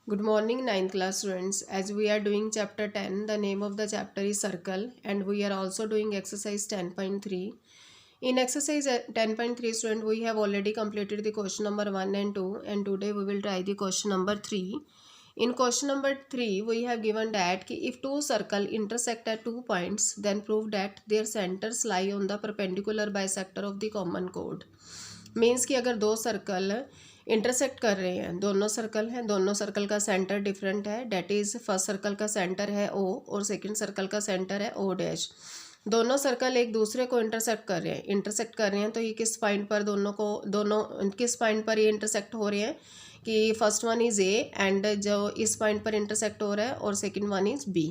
Good morning, ninth class students. As we are doing chapter 10, the name of the chapter is circle, and we are also doing exercise 10.3. In exercise 10.3, student, we have already completed the question number 1 and 2, and today we will try the question number 3. In question number 3, we have given that if two circles intersect at 2 points, then prove that their centers lie on the perpendicular bisector of the common chord. Means कि अगर दो circle intersect कर रहे हैं, दोनों circle हैं, दोनों circle का सेंटर डिफरेंट है, डेट इज़ फर्स्ट सर्कल का सेंटर है ओ और सेकंड सर्कल का सेंटर है ओ डैश। दोनों सर्कल एक दूसरे को इंटरसेक्ट कर रहे हैं तो ये किस पॉइंट पर दोनों किस पॉइंट पर ये इंटरसेक्ट हो रहे हैं कि first one is A and जो इस पॉइंट पर इंटरसेक्ट हो रहा है और सेकंड वन इज़ बी।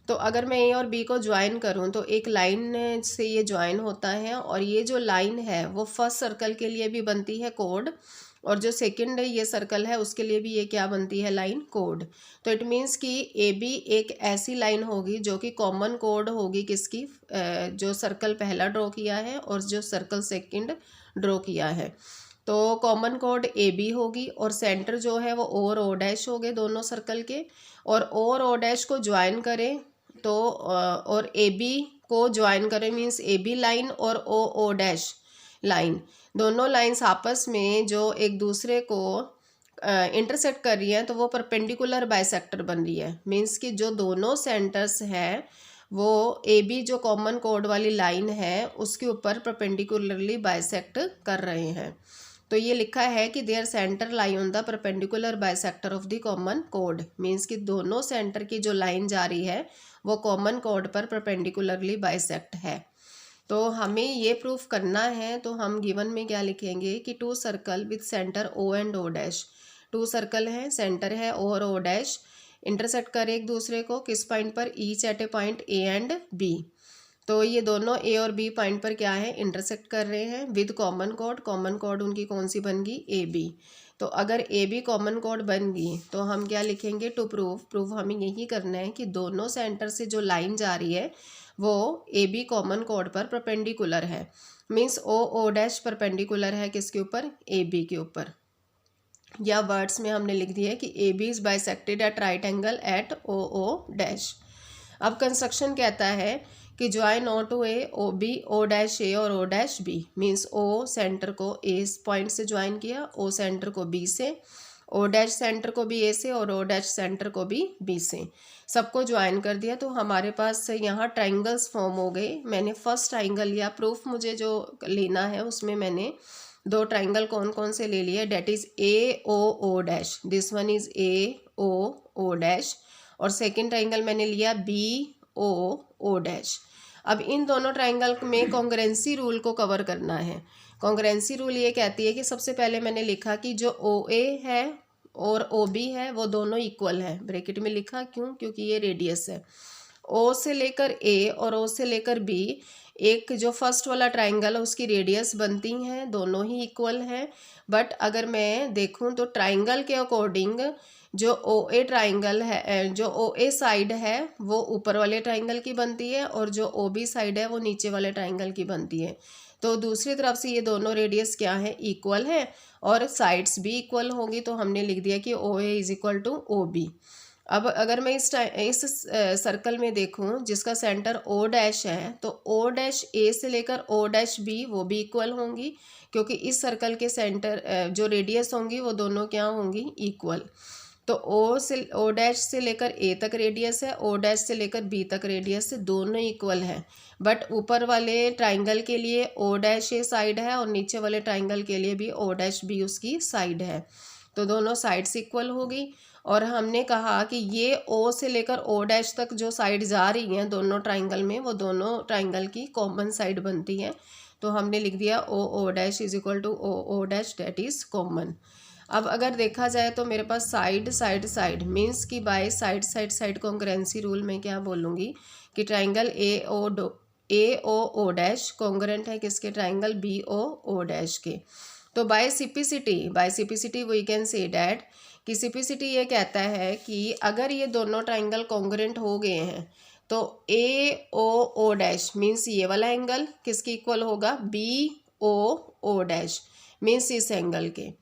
तो अगर मैं ए और बी को ज्वाइन करूं तो एक लाइन से ये ज्वाइन होता है और ये जो लाइन है वो फर्स्ट सर्कल के लिए भी बनती है कोड और जो सेकंड ये सर्कल है उसके लिए भी ये क्या बनती है लाइन कोड। तो इट मीन्स कि ए बी एक ऐसी लाइन होगी जो कि कॉमन कोड होगी किसकी, जो सर्कल पहला ड्रॉ किया है और जो सर्कल सेकंड ड्रॉ किया है। तो कॉमन कोड ए बी होगी और सेंटर जो है वो ओ और ओ डैश हो गए दोनों सर्कल के, और ओ और ओ डैश को ज्वाइन करें तो और ए बी को ज्वाइन करें मीन्स ए बी लाइन और ओ ओ डैश लाइन, दोनों लाइंस आपस में जो एक दूसरे को इंटरसेक्ट कर रही हैं तो वो परपेंडिकुलर बाइसेक्टर बन रही है। मीन्स कि जो दोनों सेंटर्स हैं वो ए बी जो कॉमन कोड वाली लाइन है उसके ऊपर परपेंडिकुलरली बाइसेक्ट कर रहे हैं। तो ये लिखा है कि their centre lie on the perpendicular bisector of the common कोड। मीन्स कि दोनों सेंटर की जो लाइन जा रही है वो कॉमन कोड पर परपेंडिकुलरली बाइसेक्ट है। तो हमें ये प्रूफ करना है तो हम गिवन में क्या लिखेंगे कि two circle with centre O and O dash, two circle हैं, सेंटर है ओ और ओ डैश, इंटरसेक्ट करे एक दूसरे को किस पॉइंट पर, each at a point A and B. तो ये दोनों ए और बी पॉइंट पर क्या है इंटरसेक्ट कर रहे हैं with common code. Common code उनकी कौन सी बन गई, ए बी। तो अगर ए बी कॉमन कोड बन गई तो हम क्या लिखेंगे, टू प्रूफ हमें यही करना है कि दोनों सेंटर से जो लाइन जा रही है वो ए बी कॉमन कोड पर परपेंडिकुलर है। Means O O dash perpendicular है किसके ऊपर, ए बी के ऊपर। या वर्ड्स में हमने लिख दिया है कि A B is bisected at right angle at O O dash. अब कंस्ट्रक्शन कहता है कि join O to A, O B, O dash A और O dash B. Means O centre को ए पॉइंट से ज्वाइन किया, ओ सेंटर को B से, ओ डैश सेंटर को भी ए से और ओ डैश सेंटर को भी बी से, सबको ज्वाइन कर दिया। तो हमारे पास यहाँ ट्राइंगल्स फॉर्म हो गए। मैंने फर्स्ट ट्राइंगल या प्रूफ मुझे जो लेना है उसमें मैंने दो ट्राइंगल कौन कौन से ले लिए, that is A O O dash, this one is A O O dash, और सेकेंड ट्राइंगल मैंने लिया बी ओ ओ डैश। अब इन दोनों ट्राइंगल में कॉन्ग्रेंसी रूल को कवर करना है। कॉन्ग्रेंसी रूल ये कहती है कि सबसे पहले मैंने लिखा कि जो ओ ए है और ओ बी है वो दोनों इक्वल है, ब्रैकेट में लिखा क्यों, क्योंकि ये रेडियस है। ओ से लेकर ए और ओ से लेकर बी, एक जो फर्स्ट वाला ट्राइंगल है उसकी रेडियस बनती हैं, दोनों ही इक्वल हैं। बट अगर मैं देखूं तो ट्राइंगल के अकॉर्डिंग जो ओ ए ट्राइंगल है, जो ओ ए साइड है वो ऊपर वाले ट्राइंगल की बनती है और जो ओ बी साइड है वो नीचे वाले ट्राइंगल की बनती है। तो दूसरी तरफ से ये दोनों रेडियस क्या है, इक्वल है और साइड्स भी इक्वल होंगी। तो हमने लिख दिया कि O A is equal to O B. अब अगर मैं इस सर्कल में देखूं जिसका सेंटर ओ डैश है तो ओ डैश ए से लेकर ओ डैश बी वो भी इक्वल होंगी, क्योंकि इस सर्कल के सेंटर जो रेडियस होंगी वो दोनों क्या होंगी, इक्वल। तो ओ डैश से लेकर ए तक रेडियस है, ओ डैश से लेकर बी तक रेडियस है, दोनों इक्वल हैं। बट ऊपर वाले ट्राइंगल के लिए ओ डैश ए साइड है और नीचे वाले ट्राइंगल के लिए भी ओ डैश बी उसकी साइड है। तो दोनों साइड्स इक्वल होगी। और हमने कहा कि ये ओ से लेकर ओ डैश तक जो साइड जा रही हैं दोनों ट्राइंगल में वो दोनों ट्राइंगल की कॉमन साइड बनती है। तो हमने लिख दिया O O dash is equal to O O dash, that is common. अब अगर देखा जाए तो मेरे पास साइड साइड साइड मीन्स कि by side side side congruency rule में क्या बोलूँगी कि triangle A O O dash congruent है किसके, triangle B O O dash के। तो by CPCT we can say that कि सिपिसिटी ये कहता है कि अगर ये दोनों ट्राइंगल कॉन्ग्रेंट हो गए हैं तो ए ओ ओ डैश मीन्स ये वाला एंगल किसकी इक्वल होगा, B O O dash means इस एंगल के।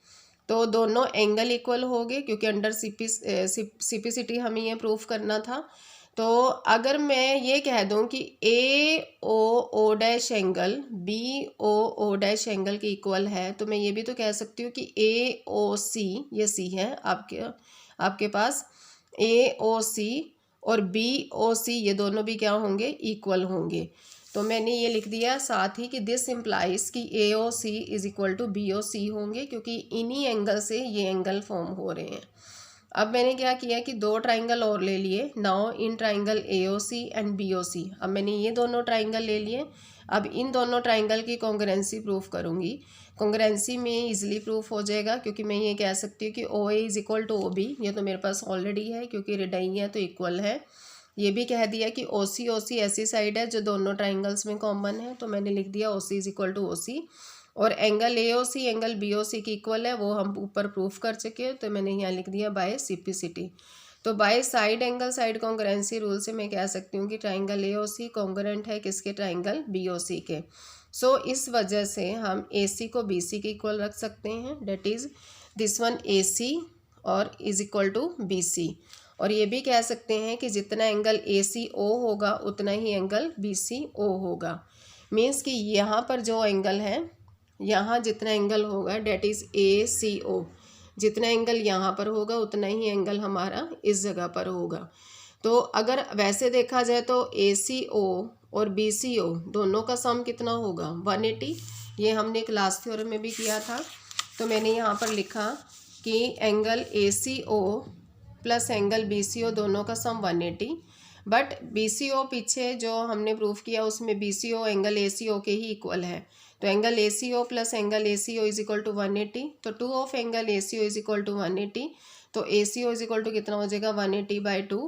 तो दोनों एंगल इक्वल हो गए, क्योंकि अंडर सीपीसिटी हमें ये प्रूफ करना था। तो अगर मैं ये कह दूं कि A O O dash angle B O dash angle के इक्वल है, तो मैं ये भी तो कह सकती हूँ कि ए ओ सी, ये सी है आपके पास, ए ओ सी और बी ओ सी ये दोनों भी क्या होंगे, इक्वल होंगे। तो मैंने ये लिख दिया साथ ही कि दिस इम्प्लाइज कि A O C is equal to B O C होंगे, क्योंकि इन्हीं एंगल से ये एंगल फॉर्म हो रहे हैं। अब मैंने क्या किया कि दो ट्राइंगल और ले लिए। Now in triangle A O C and B O C, अब मैंने ये दोनों ट्राइंगल ले लिए। अब इन दोनों ट्राइंगल की कॉन्ग्रुएंसी प्रूफ करूँगी। कॉन्ग्रुएंसी में इजीली प्रूफ हो जाएगा, क्योंकि मैं ये कह सकती हूँ कि O A is equal to O B, ये तो मेरे पास ऑलरेडी है क्योंकि रिडाई है तो इक्वल है। ये भी कह दिया कि ओ सी ऐसी साइड है जो दोनों ट्राइंगल्स में कॉमन है, तो मैंने लिख दिया O C is equal to O C. और angle A O C angle B O C की इक्वल है, वो हम ऊपर प्रूफ कर चुके हैं, तो मैंने यहाँ लिख दिया बाय सीपीसिटी। तो by side angle side congruency rule से मैं कह सकती हूँ कि triangle A O C congruent है किसके, ट्राइंगल बी ओ सी के। सो इस वजह से हम ए सी को बी सी के इक्वल रख सकते हैं, that is this one A C और is equal to B C. और ये भी कह सकते हैं कि जितना एंगल ए सी ओ होगा उतना ही एंगल बी सी ओ होगा। मीन्स कि यहाँ पर जो एंगल है, यहाँ जितना एंगल होगा डेट इज़ ए सी ओ, जितना एंगल यहाँ पर होगा उतना ही एंगल हमारा इस जगह पर होगा। तो अगर वैसे देखा जाए तो ए सी ओ और बी सी ओ दोनों का सम कितना होगा, 180। ये हमने क्लास थ्योरम में भी किया था। तो मैंने यहाँ पर लिखा कि angle A C O plus angle B C O दोनों का सम 180। बट बी सी ओ पीछे जो हमने प्रूफ किया उसमें B C O angle A C ओ के ही इक्वल है। तो angle A C O plus angle A C O is equal to 180। तो 2 of angle A C O is equal to 180। तो A C O is equal to कितना हो जाएगा, 180/2।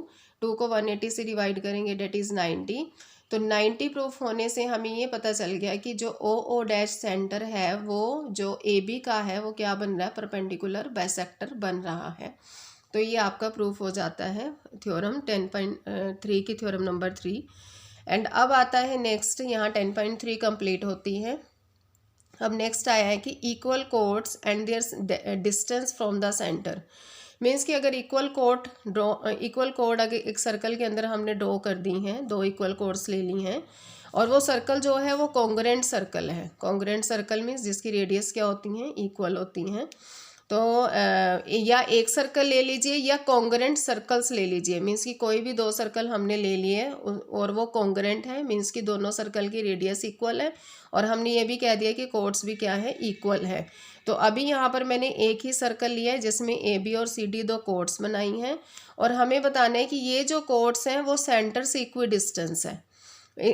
2 को 180 से डिवाइड करेंगे डेट इज़ 90। तो 90 प्रूफ होने से हमें ये पता चल गया कि जो ओ डैश सेंटर है वो जो ए बी का है वो क्या बन रहा है, परपेंडिकुलर बाइसेक्टर बन रहा है। तो ये आपका प्रूफ हो जाता है थ्योरम 10.3 की थ्योरम नंबर 3। एंड अब आता है नेक्स्ट, यहाँ 10.3 कंप्लीट होती है। अब नेक्स्ट आया है कि equal codes and their distance from the centre. Means कि अगर इक्वल कोड अगर एक सर्कल के अंदर हमने ड्रॉ कर दी हैं, दो इक्वल कोड्स ले ली हैं, और वो सर्कल जो है वो कॉन्ग्रुएंट सर्कल है। कॉन्ग्रुएंट सर्कल मीन्स जिसकी रेडियस क्या होती हैं, इक्वल होती हैं। तो या एक सर्कल ले लीजिए या कॉन्ग्रुएंट सर्कल्स ले लीजिए। मीन्स कि कोई भी दो सर्कल हमने ले लिए और वो कॉन्ग्रुएंट है, मीन्स कि दोनों सर्कल की रेडियस इक्वल है, और हमने ये भी कह दिया कि कोड्स भी क्या है, इक्वल है। तो अभी यहाँ पर मैंने एक ही सर्कल लिया है जिसमें ए बी और सी डी दो कोड्स बनाई हैं, और हमें बताना है कि ये जो कोड्स हैं वो सेंटर से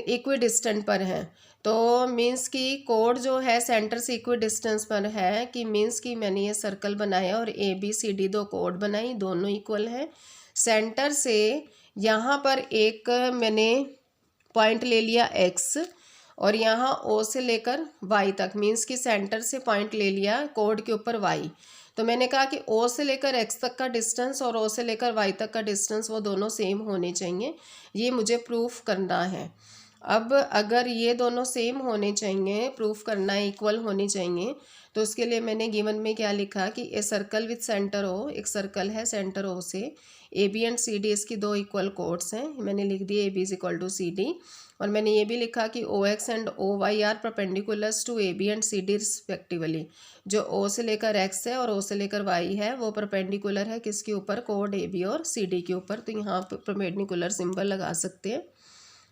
इक्विडिस्टेंट पर हैं। तो मीन्स कि कोड जो है सेंटर से इक्विडिस्टेंस पर है, कि मीन्स कि मैंने ये सर्कल बनाया और ए बी सी डी दो कोड बनाई, दोनों इक्वल हैं। सेंटर से यहाँ पर एक मैंने पॉइंट ले लिया एक्स, और यहाँ ओ से लेकर वाई तक, मीन्स कि सेंटर से पॉइंट ले लिया कोड के ऊपर वाई। तो मैंने कहा कि ओ से लेकर एक्स तक का डिस्टेंस और ओ से लेकर वाई तक का डिस्टेंस वो दोनों सेम होने चाहिए, ये मुझे प्रूफ करना है। अब अगर ये दोनों सेम होने चाहिए, प्रूफ करना है इक्वल होने चाहिए, तो उसके लिए मैंने गिवन में क्या लिखा कि a circle with centre O, एक सर्कल है सेंटर ओ से A B and C D इसकी दो इक्वल कोड्स हैं, मैंने लिख दिए A B is equal to C D. और मैंने ये भी लिखा कि O X and O Y are perpendiculars to A B and C D respectively. जो ओ से लेकर एक्स है और ओ से लेकर वाई है वो परपेंडिकुलर है किसके ऊपर, कोड ए बी और सी डी के ऊपर। तो यहाँ पर परपेंडिकुलर सिंबल लगा सकते हैं।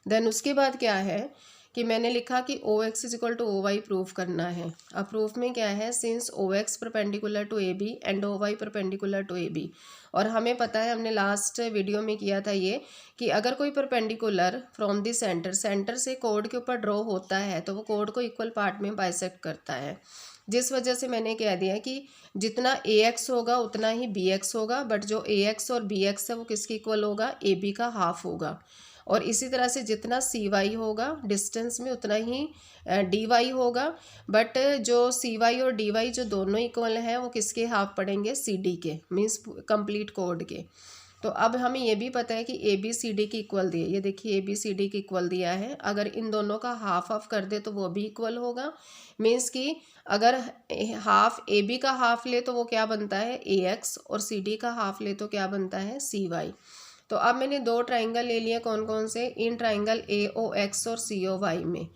देन उसके बाद क्या है कि मैंने लिखा कि O X is equal to O Y proof करना है। अब प्रूफ में क्या है, since O X perpendicular to A B and O Y perpendicular to A B. और हमें पता है, हमने लास्ट वीडियो में किया था ये, कि अगर कोई परपेंडिकुलर फ्रॉम द सेंटर से कोड के ऊपर ड्रॉ होता है तो वो कोड को इक्वल पार्ट में बाइसेक्ट करता है। जिस वजह से मैंने कह दिया कि जितना ए एक्स होगा उतना ही बी एक्स होगा, बट जो ए एक्स और बी एक्स है वो किसकी इक्वल होगा, ए बी का हाफ होगा। और इसी तरह से जितना सी वाई होगा डिस्टेंस में उतना ही डी वाई होगा, बट जो सी वाई और डी वाई जो दोनों इक्वल हैं वो किसके हाफ पड़ेंगे, सी डी के, मीन्स कंप्लीट कोड के। तो अब हमें ये भी पता है कि ए बी सी डी की इक्वल दी है, ये देखिए ए बी सी डी की इक्वल दिया है। अगर इन दोनों का हाफ हाफ कर दे तो वो भी इक्वल होगा। मीन्स कि अगर हाफ ए बी का हाफ ले तो वो क्या बनता है ए एक्स, और सी डी का हाफ ले तो क्या बनता है सी वाई। तो अब मैंने दो ट्राइंगल ले लिए, कौन कौन से, इन ट्राइंगल ए ओ एक्स और सी ओ वाई में।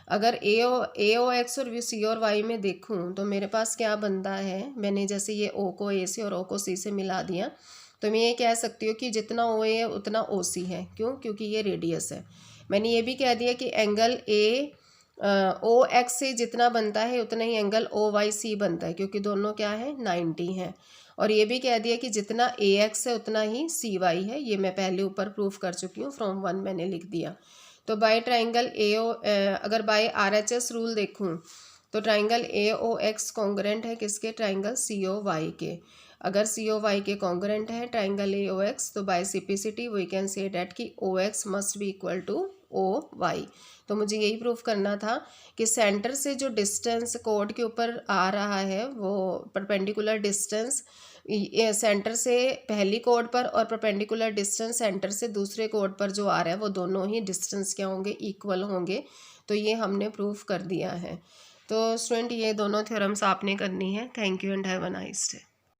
अगर ए ओ एक्स और सी और वाई में देखूं तो मेरे पास क्या बनता है, मैंने जैसे ये ओ को ए से और ओ को सी से मिला दिया, तो मैं ये कह सकती हूँ कि जितना ओ ए है उतना ओ सी है। क्यों? क्योंकि ये रेडियस है। मैंने ये भी कह दिया कि एंगल ए ओ एक्स से जितना बनता है उतना ही एंगल ओ वाई सी बनता है, क्योंकि दोनों क्या है 90 हैं। और ये भी कह दिया कि जितना ए एक्स है उतना ही सी वाई है, ये मैं पहले ऊपर प्रूफ कर चुकी हूँ, फ्रॉम 1 मैंने लिख दिया। तो बाय ट्राइंगल ए ओ, अगर by R H S rule देखूँ तो triangle A O X congruent है किसके, ट्राइंगल सी ओ वाई के। अगर सी ओ वाई के कॉन्ग्रेंट है ट्राइंगल ए ओ एक्स, तो by simplicity we can say that कि O X must be equal to O Y. तो मुझे यही प्रूफ करना था कि सेंटर से जो डिस्टेंस कोड के ऊपर आ रहा है वो परपेंडिकुलर डिस्टेंस सेंटर से पहली कोड पर और परपेंडिकुलर डिस्टेंस सेंटर से दूसरे कोड पर जो आ रहा है वो दोनों ही डिस्टेंस क्या होंगे, इक्वल होंगे। तो ये हमने प्रूफ कर दिया है। तो स्टूडेंट ये दोनों थ्योरम्स आपने करनी है। Thank you and have a nice day.